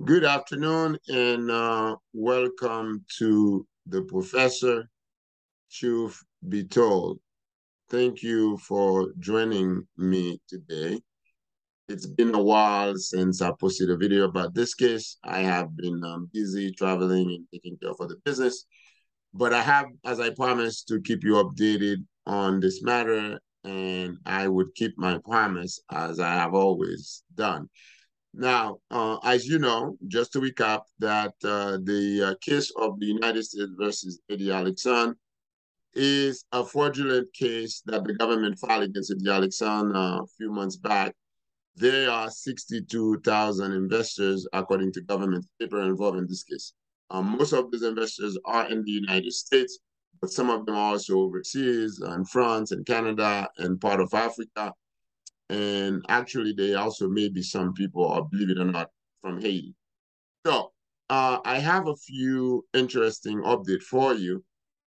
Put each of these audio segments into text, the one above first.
Good afternoon and welcome to the Professor Truth Be Told. Thank you for joining me today. It's been a while since I posted a video about this case. I have been busy traveling and taking care of other business, but I have, as I promised, to keep you updated on this matter, and I would keep my promise as I have always done. Now, as you know, just to recap, that the case of the United States versus Eddy Alexandre is a fraudulent case that the government filed against Eddy Alexandre a few months back. There are 62,000 investors, according to government paper, involved in this case. Most of these investors are in the United States, but some of them are also overseas, in France and Canada and part of Africa. And actually, there also may be some people, or believe it or not, from Haiti. So I have a few interesting updates for you.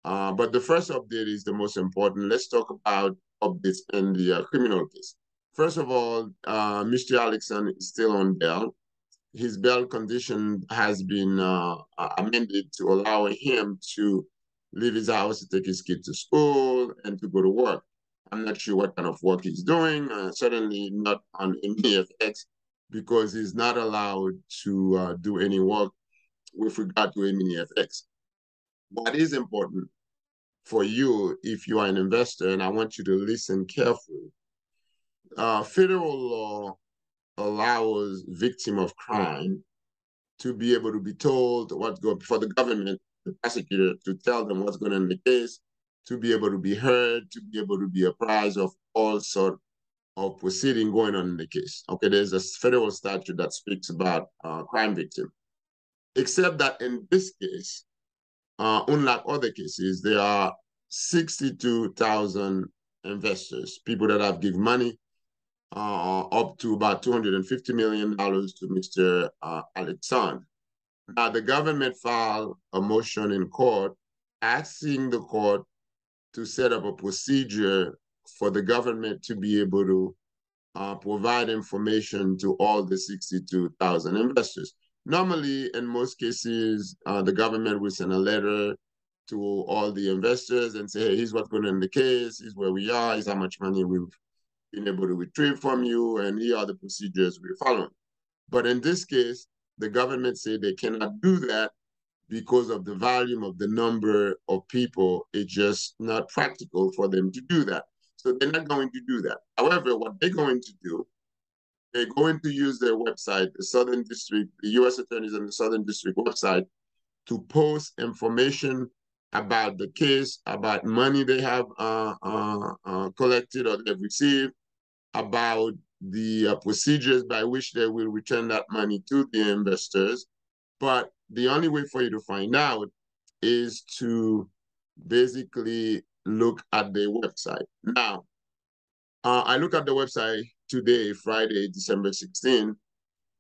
But the first update is the most important. Let's talk about updates in the criminal case. First of all, Mr. Alexandre is still on bail. His bail condition has been amended to allow him to leave his house to take his kid to school and to go to work. I'm not sure what kind of work he's doing, certainly not on MEFX, because he's not allowed to do any work with regard to MEFX. What is important for you, if you are an investor, and I want you to listen carefully, federal law allows victim of crime to be able to be told what's going for the government, the prosecutor, to tell them what's going on in the case, to be able to be heard, to be able to be apprised of all sort of proceeding going on in the case. Okay, there's a federal statute that speaks about crime victim, except that in this case, unlike other cases, there are 62,000 investors, people that have given money up to about $250 million to Mr. Alexandre. Now, the government filed a motion in court asking the court to set up a procedure for the government to be able to provide information to all the 62,000 investors. Normally, in most cases, the government will send a letter to all the investors and say, hey, here's what's going on in the case, here's where we are, here's how much money we've been able to retrieve from you, and here are the procedures we're following. But in this case, the government said they cannot do that because of the volume of the number of people. It's just not practical for them to do that. So they're not going to do that. However, what they're going to do, they're going to use their website, the Southern District, the U.S. Attorneys in the Southern District website, to post information about the case, about money they have collected or they've received, about the procedures by which they will return that money to the investors. But the only way for you to find out is to basically look at their website. Now, I look at the website today, Friday, December 16th.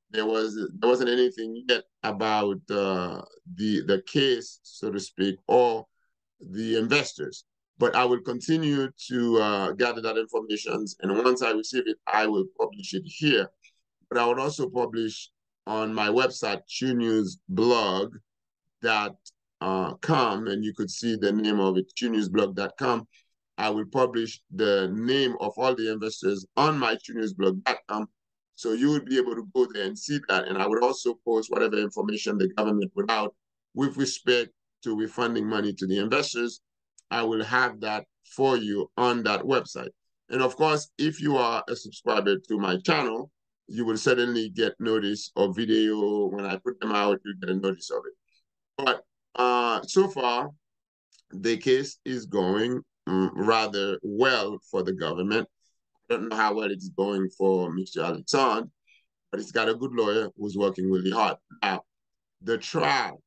There wasn't anything yet about the case, so to speak, or the investors. But I will continue to gather that information, and once I receive it, I will publish it here. But I would also publish on my website, tunewsblog.com, and you could see the name of it, tunewsblog.com. I will publish the name of all the investors on my tunewsblog.com, so you would be able to go there and see that. And I would also post whatever information the government put out with respect to refunding money to the investors. I will have that for you on that website. And of course, if you are a subscriber to my channel, you will certainly get notice of video. When I put them out, you get a notice of it. But so far, the case is going rather well for the government. I don't know how well it's going for Mr. Alexandre, but he's got a good lawyer who's working really hard. Now, the trial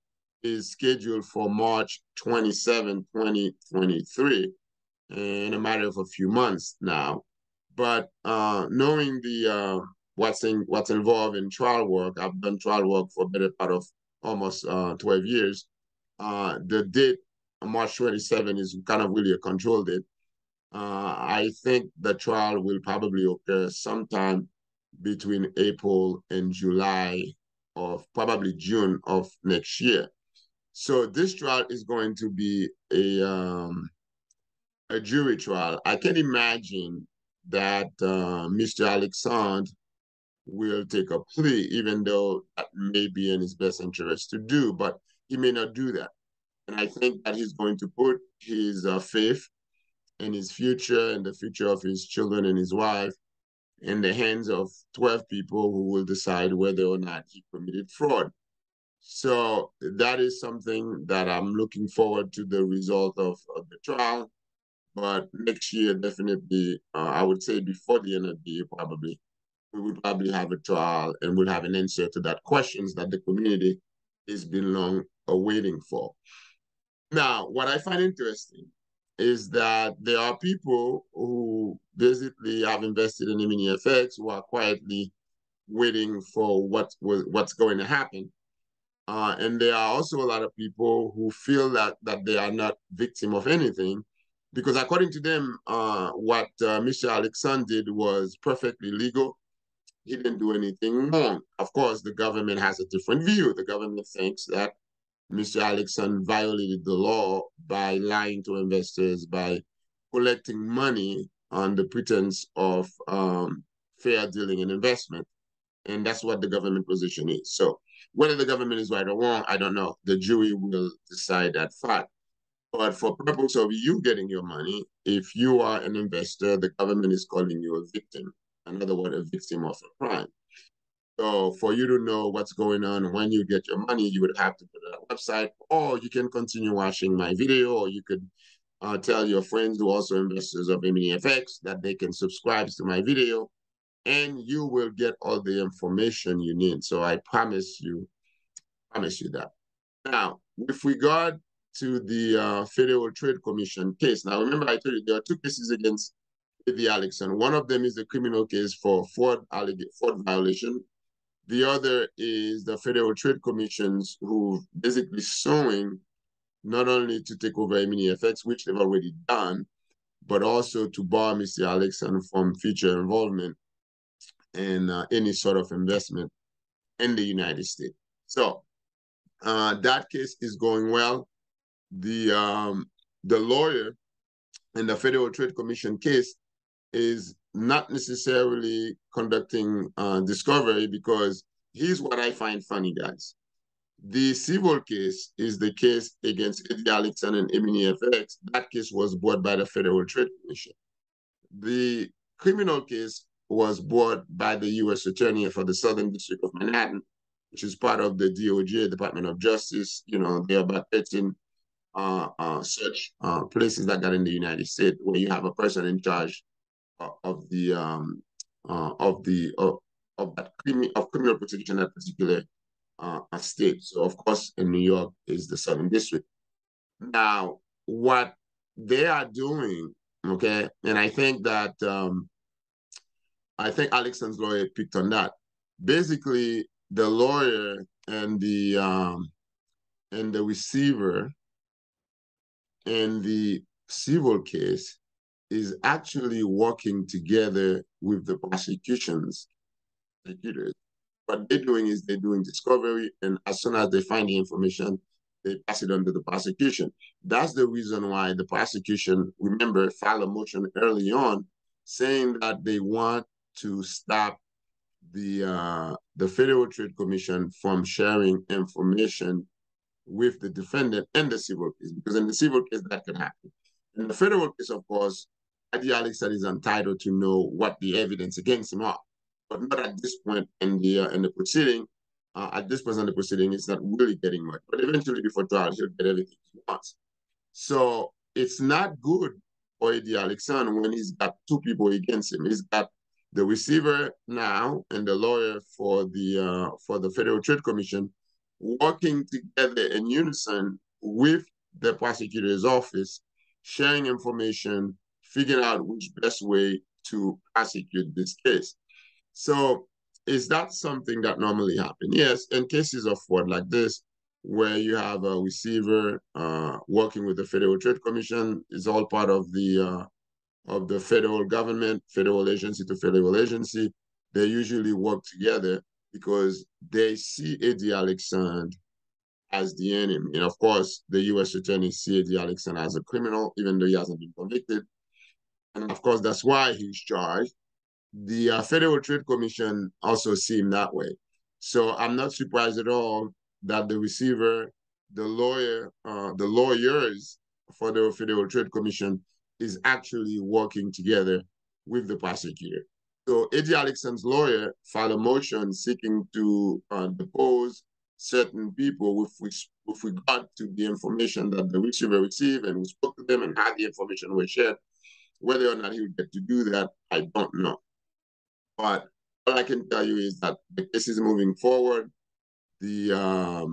is scheduled for March 27, 2023, in a matter of a few months now. But knowing the what's involved in trial work, I've done trial work for a better part of almost 12 years. The date, March 27, is kind of really a control date. I think the trial will probably occur sometime between April and July of probably June of next year. So this trial is going to be a jury trial. I can imagine that Mr. Alexandre will take a plea, even though that may be in his best interest to do, but he may not do that. And I think that he's going to put his faith in his future and the future of his children and his wife in the hands of 12 people who will decide whether or not he committed fraud. So that is something that I'm looking forward to the result of the trial. But next year, definitely, I would say before the end of the year, probably, we would probably have a trial and we'll have an answer to that questions that the community has been long awaiting for. Now, what I find interesting is that there are people who basically have invested in MiniFX who are quietly waiting for what's going to happen. And there are also a lot of people who feel that they are not victim of anything because according to them, what Mr. Alexandre did was perfectly legal. He didn't do anything wrong. Of course, the government has a different view. The government thinks that Mr. Alexandre violated the law by lying to investors, by collecting money on the pretense of fair dealing and investment. And that's what the government position is. So whether the government is right or wrong, I don't know. The jury will decide that fact. But for purpose of you getting your money, if you are an investor, the government is calling you a victim. In other words, a victim of a crime. So for you to know what's going on when you get your money, you would have to go to that website, or you can continue watching my video, or you could tell your friends who are also investors of MiniFX that they can subscribe to my video, and you will get all the information you need. So I promise you that. Now, with regard to the Federal Trade Commission case, now remember I told you there are two cases against Eddy Alexandre. One of them is the criminal case for fraud violation. The other is the Federal Trade Commissions who basically suing not only to take over MiniFX, which they've already done, but also to bar Mr. Alexandre from future involvement in any sort of investment in the United States. So that case is going well. The lawyer in the Federal Trade Commission case is not necessarily conducting discovery because here's what I find funny, guys. The civil case is the case against Eddy Alexandre and MiniFX. That case was brought by the Federal Trade Commission. The criminal case was brought by the U.S. Attorney for the Southern District of Manhattan, which is part of the DOJ, Department of Justice. You know, there are about 13 such places like that in the United States where you have a person in charge of criminal prosecution in that particular state. So, of course, in New York is the Southern District. Now, what they are doing, okay, and I think that I think Alexandre's lawyer picked on that. Basically, the lawyer and the receiver in the civil case is actually working together with the prosecutors. What they're doing is they're doing discovery, and as soon as they find the information, they pass it on to the prosecution. That's the reason why the prosecution, remember, filed a motion early on saying that they want to stop the Federal Trade Commission from sharing information with the defendant in the civil case, because in the civil case that can happen. In the federal case, of course, Eddy Alexandre is entitled to know what the evidence against him are, but not at this point in the proceeding. At this point in the proceeding, it's not really getting much. But eventually, before trial, he'll get everything he wants. So it's not good for Eddy Alexandre when he's got two people against him. He's got the receiver now and the lawyer for the Federal Trade Commission working together in unison with the prosecutor's office, sharing information, figuring out which best way to prosecute this case. So is that something that normally happens? Yes, in cases of fraud like this, where you have a receiver working with the Federal Trade Commission, is all part of the federal government, federal agency to federal agency. They usually work together because they see Eddy Alexandre as the enemy. And of course, the U.S. attorney see Eddy Alexandre as a criminal, even though he hasn't been convicted. And of course, that's why he's charged. The Federal Trade Commission also see him that way. So I'm not surprised at all that the receiver, the lawyers for the Federal Trade Commission is actually working together with the prosecutor. So Eddy Alexandre's lawyer filed a motion seeking to depose certain people with regard to the information that the receiver received, and we spoke to them and how the information was shared. Whether or not he would get to do that, I don't know. But all I can tell you is that the case is moving forward. The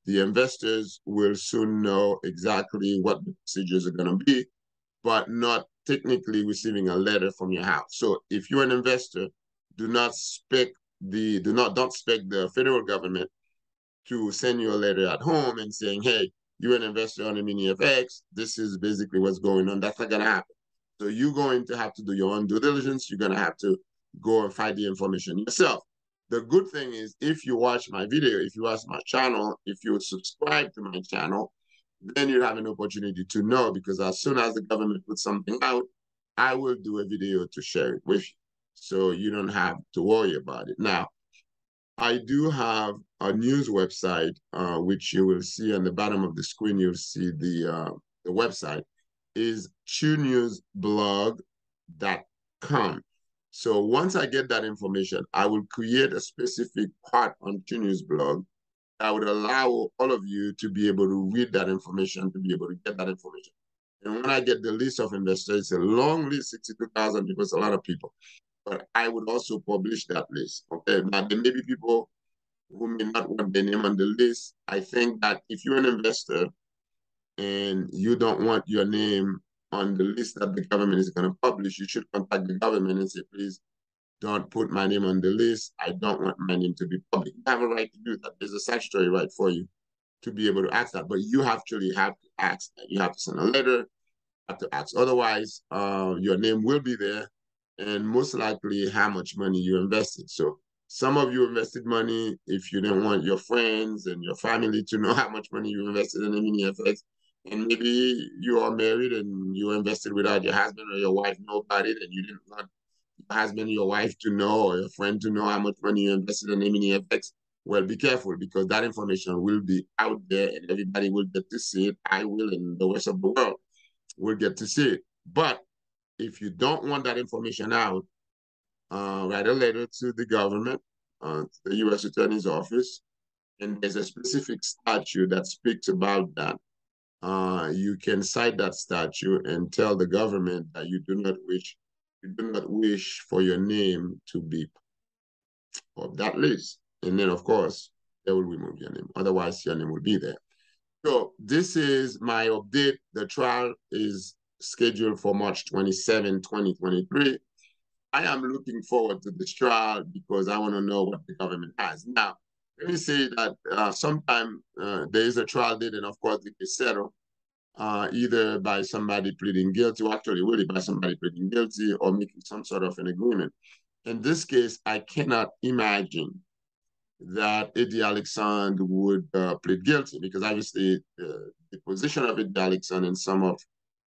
investors will soon know exactly what the procedures are going to be, but not technically receiving a letter from your house. So if you're an investor, don't expect the federal government to send you a letter at home and saying, hey, you're an investor on a mini FX. This is basically what's going on. That's not going to happen. So you're going to have to do your own due diligence. You're going to have to go and find the information yourself. The good thing is, if you watch my video, if you watch my channel, if you subscribe to my channel, then you have an opportunity to know, because as soon as the government puts something out, I will do a video to share it with you. So you don't have to worry about it. Now, I do have a news website, which you will see on the bottom of the screen. You'll see the website is tunewsblog.com. So once I get that information, I will create a specific part on TuneNews blog that would allow all of you to be able to read that information, to be able to get that information. And when I get the list of investors, it's a long list, 62,000 people, it's a lot of people. But I would also publish that list. Okay, now there may be people who may not want their name on the list. I think that if you're an investor and you don't want your name on the list that the government is going to publish, you should contact the government and say, please don't put my name on the list. I don't want my name to be public. You have a right to do that. There's a statutory right for you to be able to ask that, but you actually have to ask that. You have to send a letter, have to ask. Otherwise, your name will be there, and most likely how much money you invested. So some of you invested money if you didn't want your friends and your family to know how much money you invested in a mini FX. And maybe you are married and you invested without your husband or your wife know about it, and you didn't want your husband, your wife to know, or your friend to know how much money you invested in a mini FX. Well, be careful, because that information will be out there and everybody will get to see it. I will, and the rest of the world will get to see it. But if you don't want that information out, write a letter to the government, to the U.S. Attorney's Office, and there's a specific statute that speaks about that. You can cite that statute and tell the government that you do not wish for your name to be on that list. And then, of course, they will remove your name. Otherwise, your name will be there. So this is my update. The trial is scheduled for March 27, 2023. I am looking forward to this trial because I want to know what the government has. Now, let me say that sometime there is a trial date, and of course, it is settled either by somebody pleading guilty, or actually really by somebody pleading guilty or making some sort of an agreement. In this case, I cannot imagine that Eddy Alexandre would plead guilty, because obviously the position of Eddy Alexandre and some of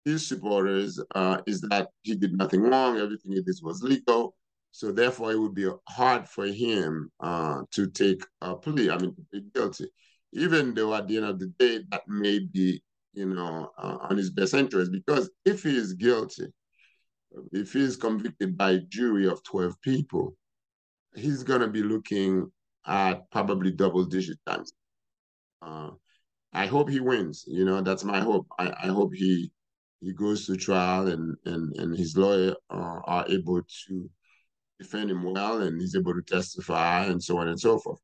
his supporters is that he did nothing wrong, everything he did was legal. So therefore, it would be hard for him to take a plea, to plead guilty, even though at the end of the day, that may be, on his best interest, because if he is guilty, if he is convicted by a jury of 12 people, he's going to be looking at probably double-digit times. I hope he wins. That's my hope. I hope he goes to trial and his lawyer are able to defend him well, and he's able to testify and so on and so forth.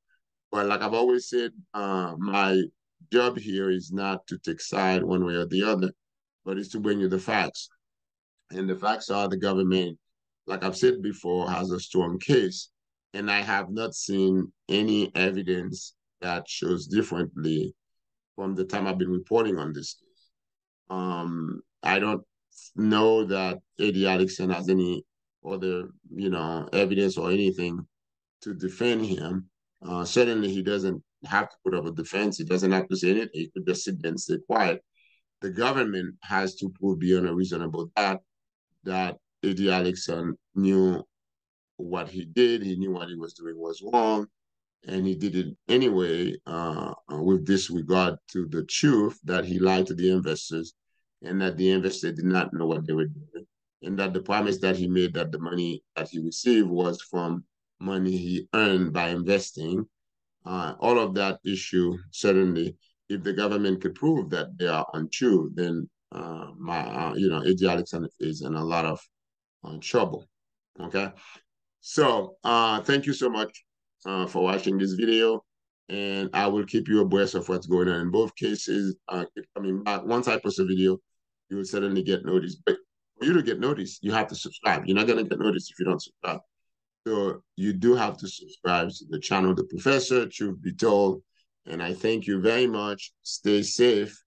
But like I've always said, my job here is not to take side one way or the other, but it's to bring you the facts. And the facts are the government, like I've said before, has a strong case. And I have not seen any evidence that shows differently from the time I've been reporting on this case. I don't know that Eddy Alexandre has any other, evidence or anything to defend him. Certainly, he doesn't have to put up a defense. He doesn't have to say anything. He could just sit there and stay quiet. The government has to prove beyond a reasonable doubt that Eddy Alexandre knew what he did. He knew what he was doing was wrong, and he did it anyway, with disregard to the truth that he lied to the investors, and that the investors did not know what they were doing, and that the promise that he made that the money that he received was from money he earned by investing. All of that issue, certainly, if the government could prove that they are untrue, then Eddy Alexandre is in a lot of trouble. Okay, so thank you so much for watching this video, and I will keep you abreast of what's going on in both cases. Keep coming back. Once I post a video, you will certainly get noticed. But for you to get noticed, you have to subscribe. You're not going to get noticed if you don't subscribe. So you do have to subscribe to the channel, The Professor, Truth Be Told. And I thank you very much. Stay safe.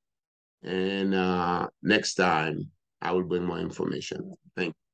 And next time, I will bring more information. Thank you.